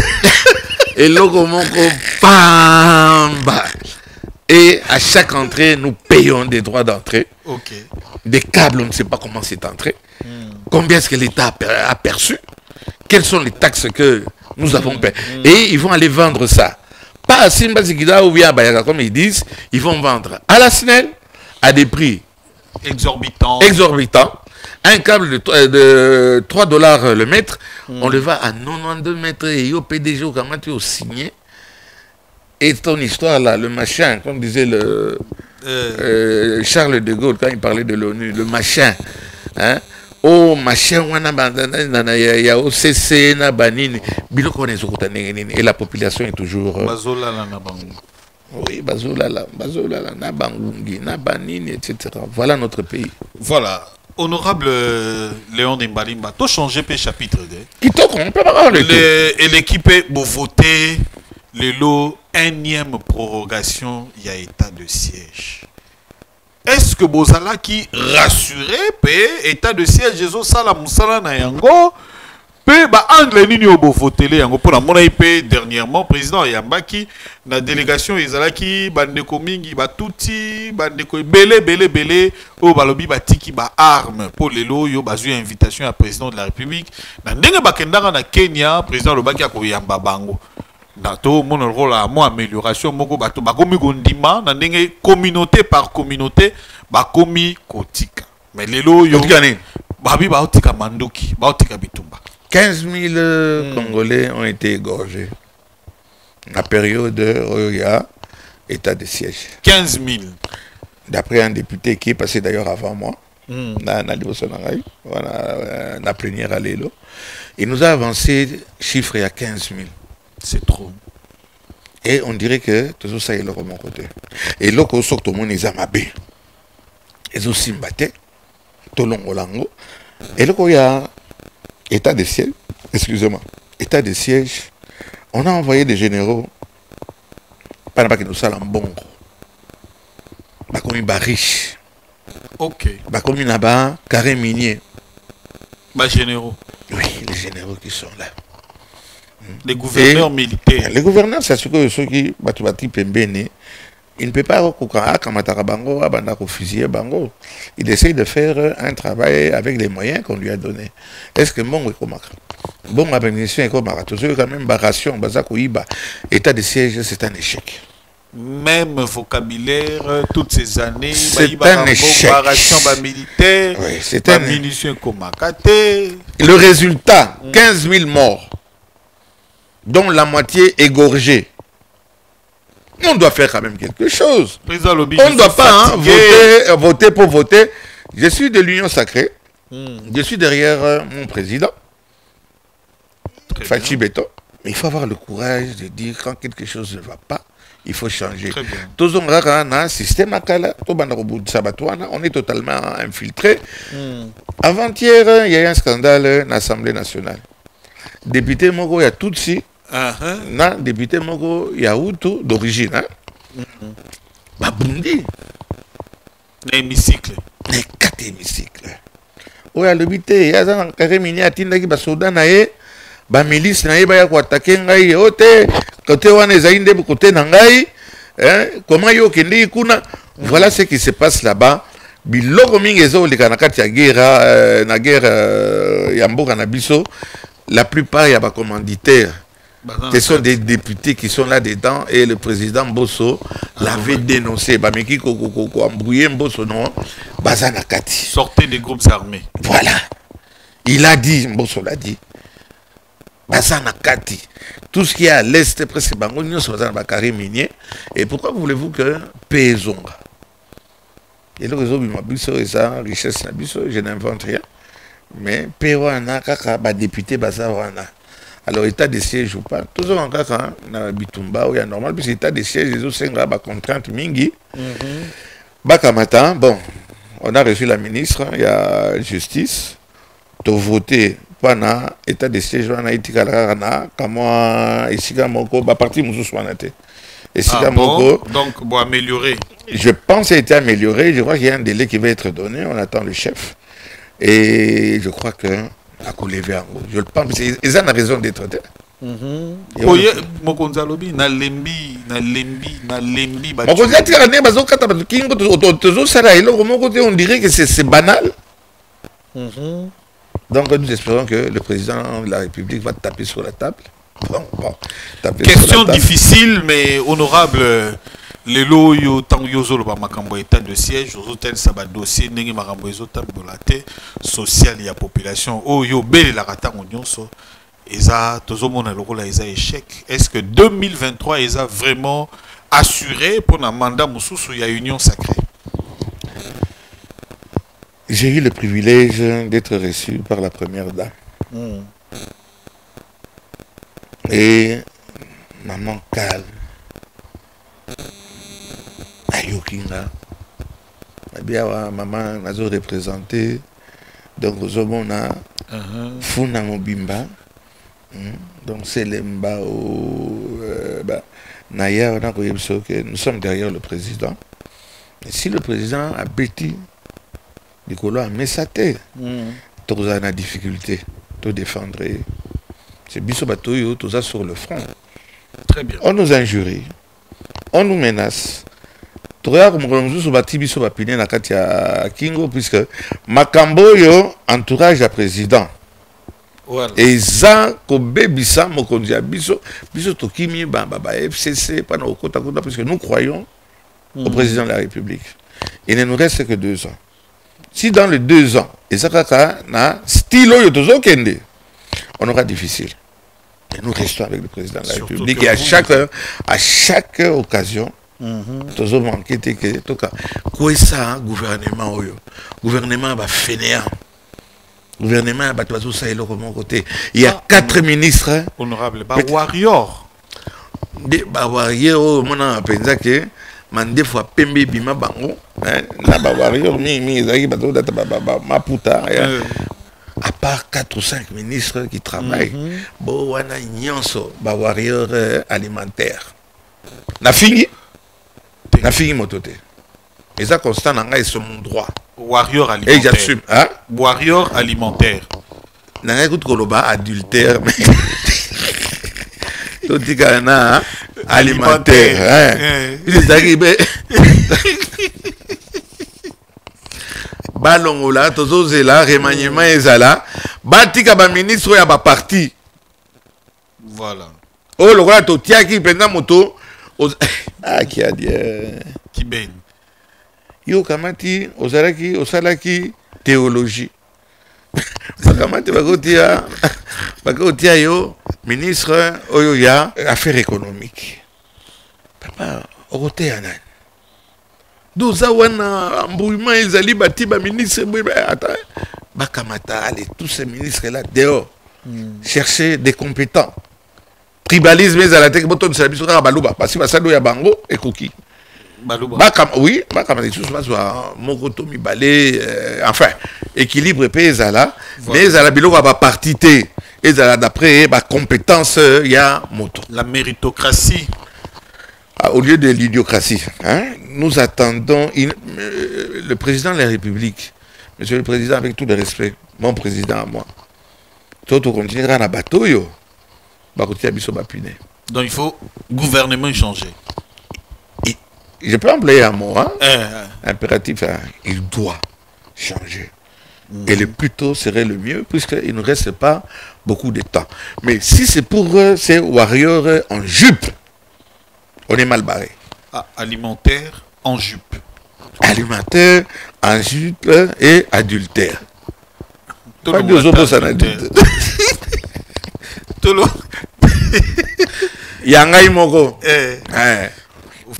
Et logo moko pamba. Et à chaque entrée, nous payons des droits d'entrée. Ok. Des câbles, on ne sait pas comment c'est entré. Combien est-ce que l'État a perçu? Quelles sont les taxes que nous avons payées? Et ils vont aller vendre ça. Pas à Simba Zikida ou bien à Bayaga, comme ils disent. Ils vont vendre à la SNEL à des prix exorbitants. Un câble de 3 $ le mètre, on le va à 92 mètres. Et au PDG, comment tu as signé? Et ton histoire là, le machin, comme disait Charles de Gaulle quand il parlait de l'ONU, le machin, hein? Oh machin, il y a OCC, et la population est toujours. Oui, etc. Voilà notre pays. Voilà. Honorable Léon Dimbalimba, tu as changé le chapitre. Et l'équipe vous voter le lot énième prorogation, il y a état de siège. Est-ce que Bozala qui rassuré état de siège Jésus sala musala na yango angle nini obo voter yango pour la mona dernièrement président Yambaki na délégation ezalaki bandeko mingi batuti bandeko belé o balobi batiki ba arme pour lelo yo bazui invitation à président de la République na ndenge bakendanga na Kenya président lobaki akoyamba bango Dato mon rôle à moi amélioration moko bato bakomi gondima na ndenge communauté par communauté bakomi kotika mais lelo yo babi baotika manduki baotika bitumba 15 000 Congolais ont été égorgés la période où il y a état de siège. 15 000 d'après un député qui est passé d'ailleurs avant moi na plénière à Lélo, il nous a avancé chiffre à 15 000. C'est trop. Et on dirait que tout ça est là de mon côté. Et là, quand tout le monde est amabé, ils ont simbaté, tout le monde. Et là, quand il y a état de siège, excusez-moi, état de siège, on a envoyé des généraux, pas que nous sommes bon, pas comme ils sont riches. Ok. Pas comme ils sont carré minier. Pas généraux. Oui, les généraux qui sont là. Les gouverneurs militaires. Les gouverneurs, c'est ce que ceux qui il ne peut pas il essaye de faire un travail avec les moyens qu'on lui a donnés. Est-ce que bon organisation est comme quand même ration, état de siège, c'est un échec. Même vocabulaire, toutes ces années, c'est un échec. Militaire, oui, c'est un munition comme le résultat, 15 000 morts, dont la moitié égorgée. On doit faire quand même quelque chose. On ne doit pas voter pour voter. Je suis de l'Union sacrée. Je suis derrière mon président, Fachi Beto. Mais il faut avoir le courage de dire quand quelque chose ne va pas, il faut changer. Tous on a un système on est totalement infiltré. Avant-hier, il y a eu un scandale à l'Assemblée nationale. Député Mogo, il y a Tutsi. Na député Mogo, il y a Hutu d'origine. Babundi. L'hémicycle. Les 4 hémicycles. Oui, à l'habité, il y a un carré minier à Tindaki, Basoda Nae, Bamilis Nae, Baya Kwatake Ngai, Ote, côté Wanezaïnde, côté Nangai, comment yo Kendi Kuna. Voilà ce qui se passe là-bas. Biloko Mingezo, les Kanakati, la guerre Yambo Kanabiso, la plupart, il y a des commanditaires. Ce sont des députés qui sont là-dedans et le président Bosso l'avait dénoncé. Sortez des groupes armés. Voilà. Il a dit, Bosso l'a dit, Bazanakati. Tout ce qui est à l'est, presque Bangonio, c'est un carré minier. Et pourquoi voulez-vous que Pézonga? Et le réseau Bimabiso et sa richesse Nabiso, je n'invente rien. Mais Péwana, Kaka, député Bazawana. Alors, état de siège ou pas, toujours en cas, dans Bitumba, il y a normal, puis état de siège, les autres, c'est une contrainte mingi. Bakamata, bon, on a reçu la ministre, il y a justice, tu voter, pas état de siège, on a été à comment, ici, Moko, parti, nous sommes donc, pour améliorer. Je pense que ça a été amélioré, je crois qu'il y a un délai qui va être donné, on attend le chef, et je crois que. Je le pense, ils ont raison d'être. Oye mokonza lobi na lembi mokonza tika ne bazo kata ba kingo tozo sala eloko moko te, on dirait que c'est banal. Donc nous espérons que le président de la République va taper sur la table. Taper question sur la table. difficile mais honorable. Les lois yo tant yozo le makambo état de siège aux hôtels sabat dossier nengi makambo ezo tambolate social ya population oh yo belle la rata nyonso eza tozo mona lokola eza échec. Est-ce que 2023 eza vraiment assuré pour un mandat mususu ya union sacrée? J'ai eu le privilège d'être reçu par la première dame. Et maman calme. Ayokinga. Bien maman nazo représenté. Donc on a Funa Mobimba. Donc c'est l'emba au Naya, on a que nous sommes derrière le président. Et si le président a bêti Nicolas a mis sa tête. Tous en a difficulté. Tout défendre. C'est Bisso Batoyo, tout ça sur le front. Très bien. On nous injurie. On nous menace. Tu regardes comme nous sommes bâtis Bisso Bapine na Katia Kingo, puisque Makambo yo entourage à président. Voilà. Et ça, comme Bisa, Mokondia Bisso, Bisso Tokimi, FCC, pendant au côté à côté, puisque nous croyons au président de la République. Il ne nous reste que 2 ans. Si dans les 2 ans, et ça na stylo yotozo kende, on aura difficile. Et nous restons avec le président de la République. Et à chaque occasion, tozo manqué que toka quoi ça gouvernement oyo. Gouvernement va fainéant. Gouvernement va tout ça et l'autre côté. Il y a 4 ministres. Honorable warrior. Des warrior mon a pensé que mande fois pembe bima bango na ba warrior mi ezaki bato data maputa à part 4 ou 5 ministres qui travaillent bo wana nyonso ba warrior alimentaire na fingi motote et ça constant na ngai c'est mon droit warrior alimentaire et j'assume hein warrior alimentaire na ngai écoute koloba adultère mais totika na alimentaire balongola tozozela remaniement ezala batika ba ministre ya ba parti voilà oh lokola totiaki penza moto qui a dit qui ben yo kamati osalaki théologie bakamati bakotia yo ministre oyo ya affaires économiques papa okoteya nani doza wana embrouillement ezali bati ba ministre attends bakamata allez tous ces ministres là dehors chercher des compétents tribalisme ezala te boto de service ka baluba parce que basado ya bango ekoki baluba oui bakamata tous bazwa mokoto mibale enfin équilibre pe ezala mais ezala biloko ba parti te ezala d'après ba compétence ya moto la méritocratie. Au lieu de l'idiocratie, hein, nous attendons le président de la République, monsieur le président, avec tout le respect, mon président à moi, tout continuera à bateau, donc il faut gouvernement changer. Je peux employer un mot, hein, impératif, hein, il doit changer. Et le plus tôt serait le mieux, puisqu'il ne reste pas beaucoup de temps. Mais si c'est pour ces warriors en jupe, on est mal barré. Alimentaire en jupe. Alimentaire en jupe et adultère. Pas deux autres en adulte. Yangai moko.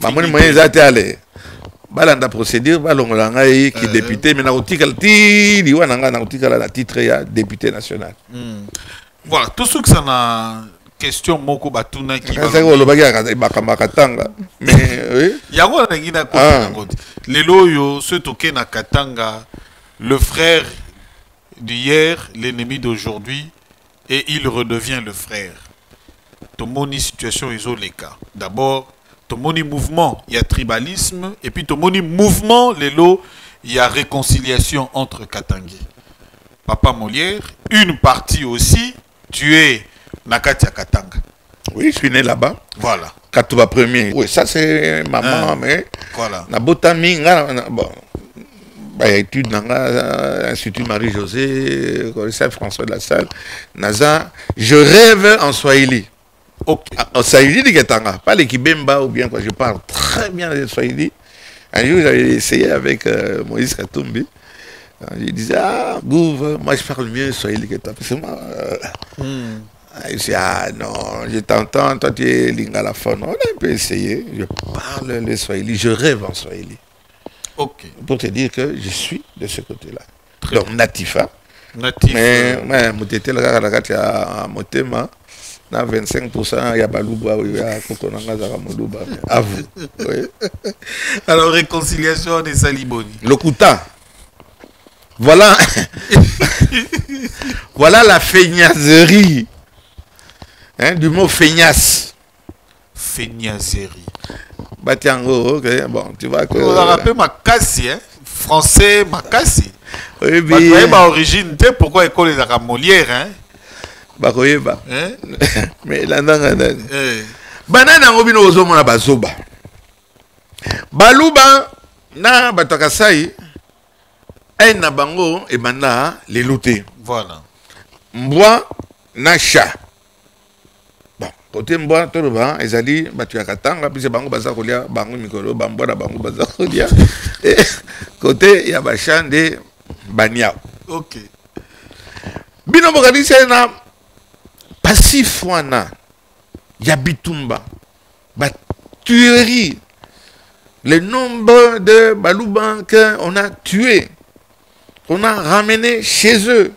Mamoni moyen zate ale. Balanda procédure balongolanga qui député mais na otikala ti liwana nga na otikala la titre ya député national. Voilà, tout ce que ça na question moko batuna qui mais oui yango na ngina ko lelo yo ce toke na Katanga le frère d'hier l'ennemi d'aujourd'hui et il redevient le frère tomoni situation izoleka d'abord tomoni mouvement il y a tribalisme et puis tomoni mouvement lelo il y a réconciliation entre Katangais. Papa Molière une partie aussi tu es Nakati à Katanga. Oui, je suis né là-bas. Voilà. Katouba premier. Oui, ça c'est maman, mais. Voilà. Na Botami, bon. Bah, étude dans l'Institut Marie-José, Collège François de la Salle. Naza, je rêve en Swahili. Ok. En Swahili de Ketanga, pas les Kibemba ou bien quoi. Je parle très bien le Swahili. Un jour, j'avais essayé avec Moïse Katumbi. Je disais, ah, Gouv, moi je parle mieux Swahili que toi. Parce que moi. Je dis, ah non, je t'entends, toi tu es lingalaphone. On a un peu essayé. Je parle le Swahili, je rêve en Swahili. Ok. Pour te dire que je suis de ce côté-là. Donc natifa. Natif. Mais motete la kati ya motema na 25% ya baluba ya kokonanga za moluba. À vous. Oui. Alors réconciliation des Saliboni. Lokuta. Voilà. Voilà la feignasserie. Hein, du mot feignasse. Feignasserie. Batiango, ok, bon, tu vois que... On a rappelé Makassi, hein? Français Makassi. Oui, Bah, tu vois, ma origine, tu sais pourquoi école les arabes Molière, hein? Bah, oui, bah. Hein? Mais là, non, non. Banana, on vient aux hommes à Bazoba. Baluba, na Batakasai, un nabango, et maintenant, les loutés. Voilà. Mboa, na chat. Côté Mboa, tout le monde, ils ont dit, tu as Katanga, puis c'est Bango Bazakolia, Bango Mikolo, Bamboa, Bango Bazakolia. Et côté, il y a Bachan de Banyao. Ok. Bino Bogadi, c'est un passif, il y a Bitumba, tuerie. Le nombre de Balouban qu'on a tués, qu'on a ramenés chez eux.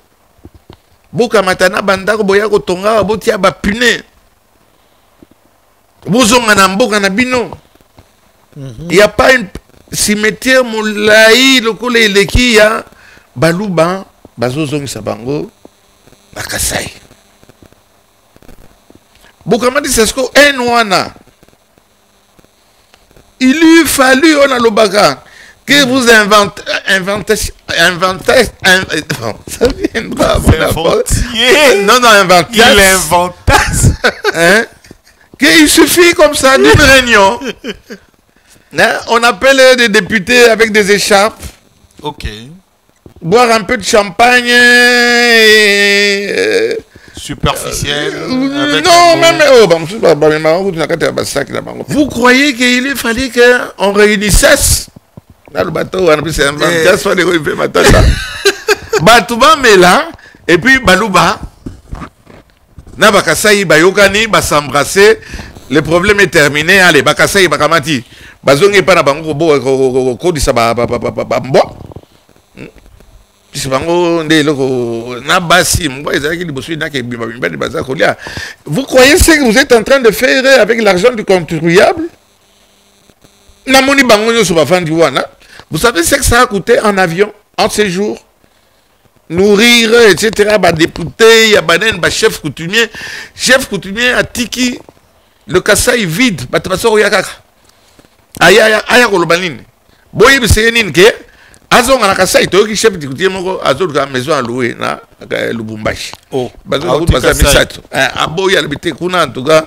Boka Matana, Bandako, Boyako, Tonga, Botia, Bapune. Il n'y a pas un cimetière moulaï, le collège de qui y a Balouban, Bazozong Sabango, Bakasai. Bokamadi Sesko, Enwana. Il lui fallu, on a le baga, que vous inventez, ça viendra. Non, non, inventez. Il inventa. Hein? Qu'il suffit comme ça d'une réunion. Hein? On appelle des députés avec des écharpes. Ok. Boire un peu de champagne. Superficiel. Non, même. Oh, vous croyez qu'il fallait qu'on réunisse dans le bateau, on a pu Batouba, mais là, et puis Balouba. Na Bakasai Bayokani, s'embrasser, le problème est terminé. Allez, Bakasai Bakamati. Bazongi pas na bango ko di saba mbo. Puis bango ndelo na basi mbo ezaki liboso na ke bimba bimba de bazako lia. Vous croyez ce que vous êtes en train de faire avec l'argent du contribuable? Na moni bango nyo so bafandi wana. Vous savez ce que ça a coûté en avion, en séjour? Nourrir, etc. Bah, député, il y a banen, bah, chef coutumier à Tiki, le Kassai vide, bah, tu vas sortir à Aya Kolobanine. Boye, c'est une que, Azon à la Kassai, tu es chef coutumier, Azon à la maison à louer, na, Lubumbashi. Oh, bah, à Boye, à l'habité, Kuna, en tout cas,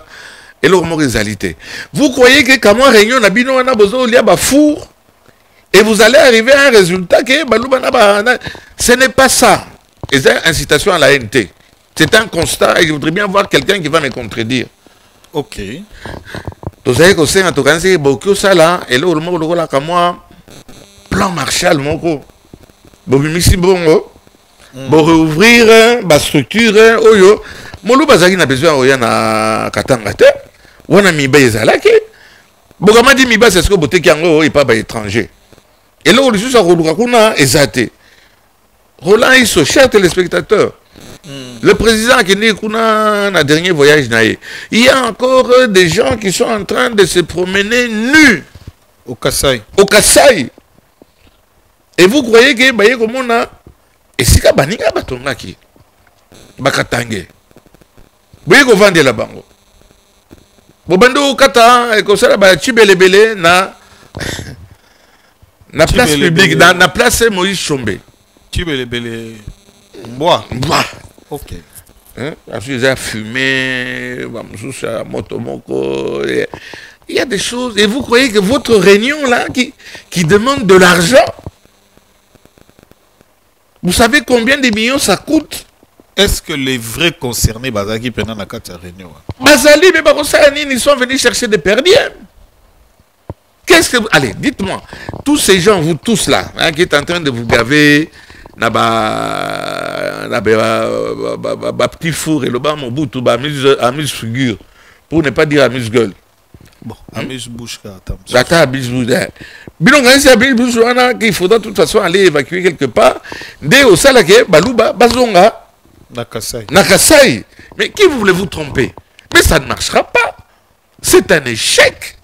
et l'homme réalité. Vous croyez que, comme on réunion, n'a bino, on a besoin, il y a un four. Et vous allez arriver à un résultat que ce n'est pas ça. Et c'est une incitation à la NT. C'est un constat et je voudrais bien voir quelqu'un qui va me contredire. Ok. Vous savez que c'est un tout cas, c'est beaucoup ça là. Et là, le mot là comme moi, plan Marshall, mon gros. Bon, ici, bon, bon, rouvrir, ma structure, oyo. Mon loup, bazaki n'a besoin, oya na katangate. On a mis bezalaki. Bon, comme on dit, mi c'est ce que beauté qui en est pas étranger. Et là, on dit ça, on a exaté. Roland, il se cher téléspectateurs. Le président qui est dans le dernier voyage, il y a encore des gens qui sont en train de se promener nus. Au Kassai. Au Kassai. Et vous croyez que, bah, comme on a. Et si ka baninga batonga ki. Bakatange. Vous voyez qu'on vend de la bango. Bobando kata, et comme ça, bah, chibelebele na. Na place publique, dans la place Moïse Chombe. Tu veux les belles bois. Bois. Ok. Ils ont fumé, il y a des choses, et vous croyez que votre réunion là, qui demande de l'argent, vous savez combien de millions ça coûte? Est-ce que les vrais concernés, Bazaki, pendant la réunion, Bazali, mais ils sont venus chercher des perdiens. Qu'est-ce que vous... Allez, dites-moi, tous ces gens, vous tous là, qui êtes en train de vous gaver, petit four et le bas mon bout, tout bas, amuse figure, pour ne pas dire amuse gueule. Bon, amuse bouche, j'attends amuse bouche. Il faudra de toute façon aller évacuer quelque part. Dès au salake, Balouba, Bazonga, Nakasai. Mais qui voulez-vous tromper? Mais ça ne marchera pas. C'est un échec.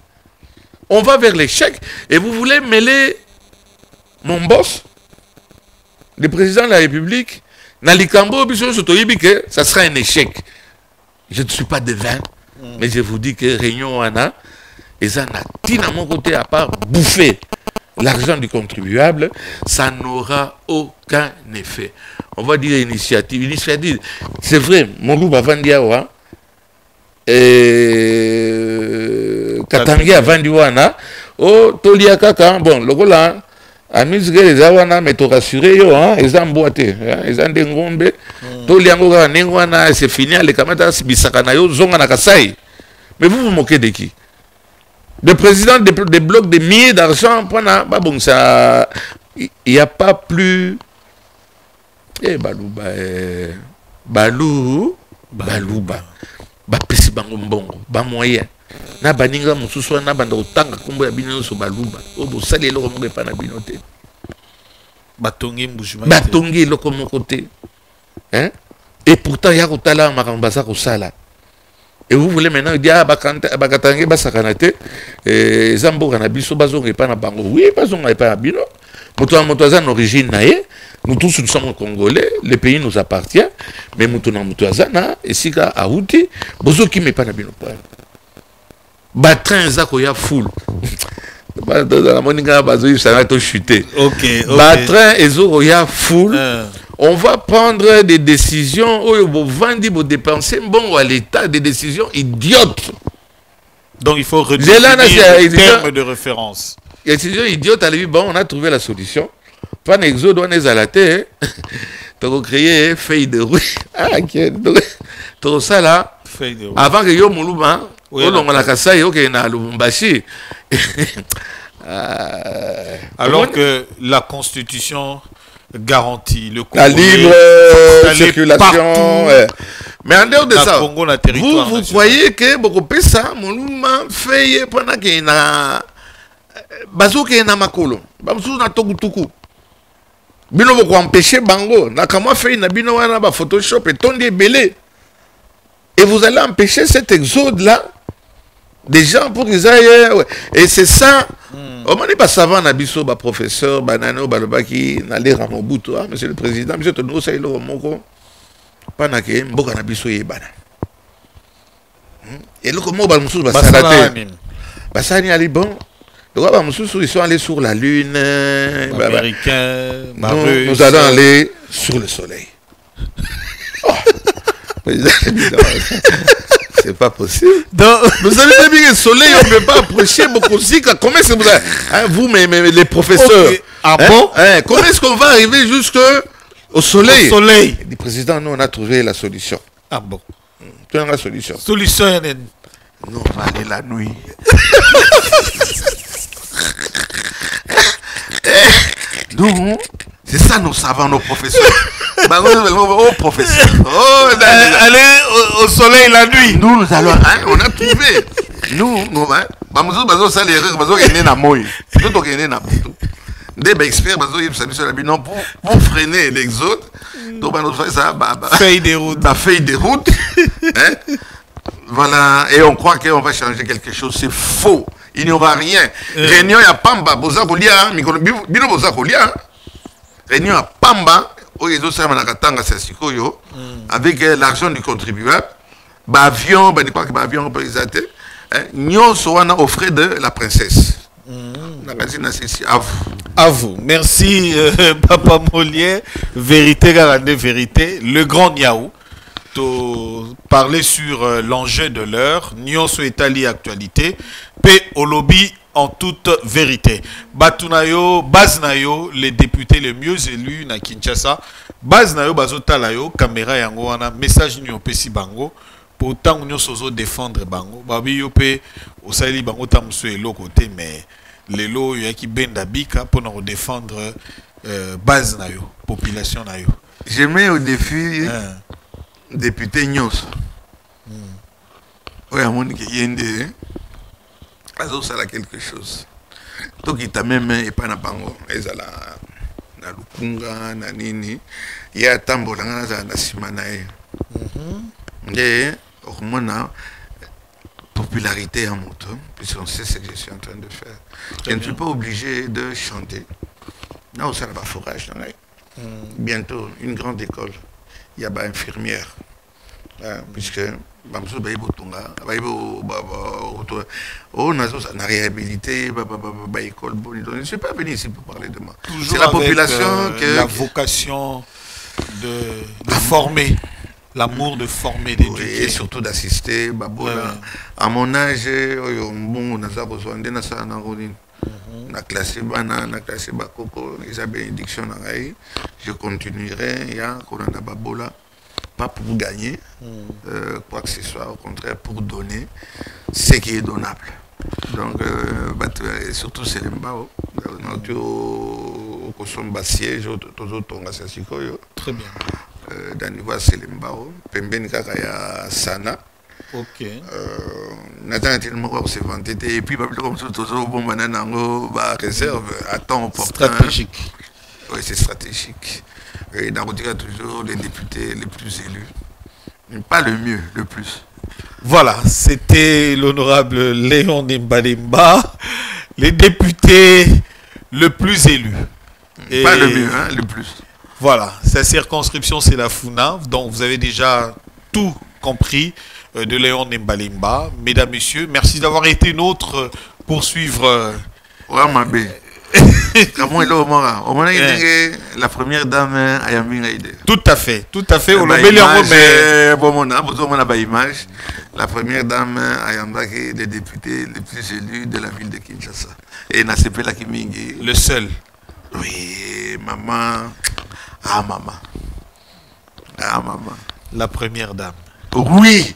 On va vers l'échec. Et vous voulez mêler mon boss, le président de la République, Nalikambo, ça sera un échec. Je ne suis pas devin, mais je vous dis que Réunion Anna, et ça n'a à mon côté à part bouffer l'argent du contribuable, ça n'aura aucun effet. On va dire initiative. Initiative, c'est vrai, mon loup avant Diawa, Katangi avant Diwana, oh, Tolia Kaka, bon, le là, amis les awana, mais tu rassuré, ils ont boité, ils ont des ngombe, Tolia Ngwana, c'est fini, les camarades, Bisakanayo, Zonga Kasai. Mais vous vous moquez de qui? Le président des blocs de milliers d'argent, bon, ça, il n'y a pas plus. Balouba, Balouba, Pesi Bangombongo, moyen. Na baninga mususu na banda otanga kombo ya bino so Balouba. Obo sali eloko moko pa na bino te. Batongi mbujuma. Batongi eloko moko te. Hein? Et pourtant ya kotala makambo za kosala. Et vous voulez maintenant dire bakatange basakanate zambo kana biso bazonga pa na bango. Oui, bazonga pa na bino. Moto za origine naie. Nous tous nous sommes congolais, le pays nous appartient, mais nous sommes na et si ka aouti, bozo qui me pas na bino pa. Batrin za ko ya full. La moninga bazo ça va to chuter. OK. Batrin ezo ya full. On va prendre des décisions où vous vendez, vous dépensez bon à l'état, des décisions idiotes. Donc il faut redéfinir les termes de référence. Les décisions idiotes, bon, on a trouvé la solution. Pas n'exode, on est à la terre. Tu as créé feuille de route. Ah, ok. Donc ça là, avant que yo moulouba, on a cassé, ok, na Lubumbashi. Alors que la Constitution garantit le la libre circulation. Mais en dehors de ça, vous croyez que beaucoup de ça, moulouba fait pendant qu'il y a bazoke na makolo, bazoke na tokutuku. Bino boko empêcher bango na kama fait na bino wana ba Photoshop et tondi belé. Et vous allez empêcher cet exode là des gens pour qu'ils aillent et c'est ça. On m'a dit pas savant na biso ba professeur banano balobaki na le Ramobutu, monsieur le président, monsieur Tono Sailo moko pana ke mboka na biso yebana. Et le comment ba musu ba salate. Ba sani ali bon. Ils sont allés sur la lune. Américains, nous allons aller sur le soleil. C'est pas possible. Donc, vous avez dit que le soleil, on ne peut pas approcher beaucoup. Comment est-ce que vous avez... vous, les professeurs. Okay. Ah bon? Comment est-ce qu'on va arriver jusqu'au soleil? Au soleil. Le président, nous, on a trouvé la solution. Ah bon? Tu as la solution. Solution, nous, on va aller la nuit. Nous, c'est ça nous savons, nos professeurs. Oh, professeur. Oh, allez au soleil la nuit. Nous allons, on a trouvé. Nous, pour freiner l'exode, feuille de route. La feuille de route. Voilà, et on croit qu'on va changer quelque chose. C'est faux. Il n'y aura rien. Réunion à Pamba, Boza Kolia, Bino Boza Kolia. Réunion à Pamba, avec l'argent du contribuable. Avion, avion, nous sommes aux frais de la princesse. À vous. Merci, Papa Molière. Vérité, Garande, vérité. Le grand Niaou. parler sur l'enjeu de l'heure, Nyonso Etali actualité, P. Olobi en toute vérité. Batunayo, Baznayo, les députés les mieux élus na Kinshasa, Baznayo, Bazotalayo, caméra yango wana, message nyo pesi bango, pourtant nous sommes défendre bango, babi yo pe osali bango tamso elo côté, mais les lots qui benda bika pour nous défendre Baznayo, population nayo. Je mets au défi député Nyos. Oui, à mon avis, ça a quelque chose. Donc, il t'a même et pas na bango. Ils ont na lukunga, na nini. Il y a tambo na simanae. Et au moins, popularité en moto, puisqu'on sait ce que je suis en train de faire. Je ne suis pas obligé de chanter. Non, ça n'a pas forage. Bientôt, une grande école. Il y a une infirmière. Puisque, on a réhabilité, je ne suis pas venu ici pour parler de moi. C'est la population que... La vocation de former. L'amour de former, d'éduquer. Et surtout d'assister. À mon âge, on a besoin de na classé bana, na classé bakoko, ils ont bénédiction. Je continuerai, pas pour gagner, quoi que ce soit, au contraire pour donner ce qui est donnable. Donc, surtout c'est les mbao. Très bien. Dans le niveau c'est les mbao. Pembeni kakaya sana. Ok. Et puis, réserve à temps opportun. Stratégique. Oui, c'est stratégique. Et dans le toujours les députés les plus élus. Mais pas le mieux, le plus. Voilà, c'était l'honorable Léon Nimbalimba, les députés le plus élus. Et pas le mieux, hein, le plus. Voilà, sa circonscription c'est la Funa, donc vous avez déjà tout compris de Léon Nimbalimba. Mesdames, Messieurs, merci d'avoir été nôtres pour suivre... La première dame a tout à fait, tout à fait. La première dame a les députés les plus élus de la ville de Kinshasa. Et Nasepela Kimingi. Le seul. Oui, maman. Ah, maman. Ah, maman. La première dame. Oui,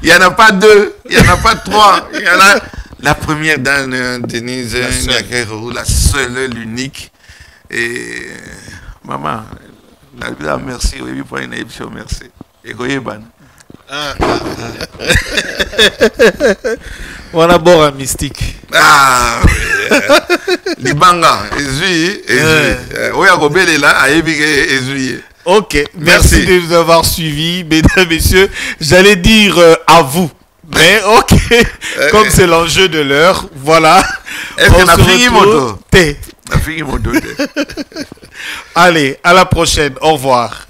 il n'y en a pas deux, il n'y en a pas trois. Il y en a la première dame, Denise Nyakero, la seule, l'unique. Et maman, merci, oui, pour une émission, merci. Et Goyeban. On a beau un mystique. Ah, Libanga, Ezui, oui, à Gobel est là, à Ezui. Ok, merci de nous avoir suivis, mesdames, messieurs. J'allais dire à vous, mais ok, comme c'est l'enjeu de l'heure, voilà. Est-ce qu'on a fini mon Allez, à la prochaine, au revoir.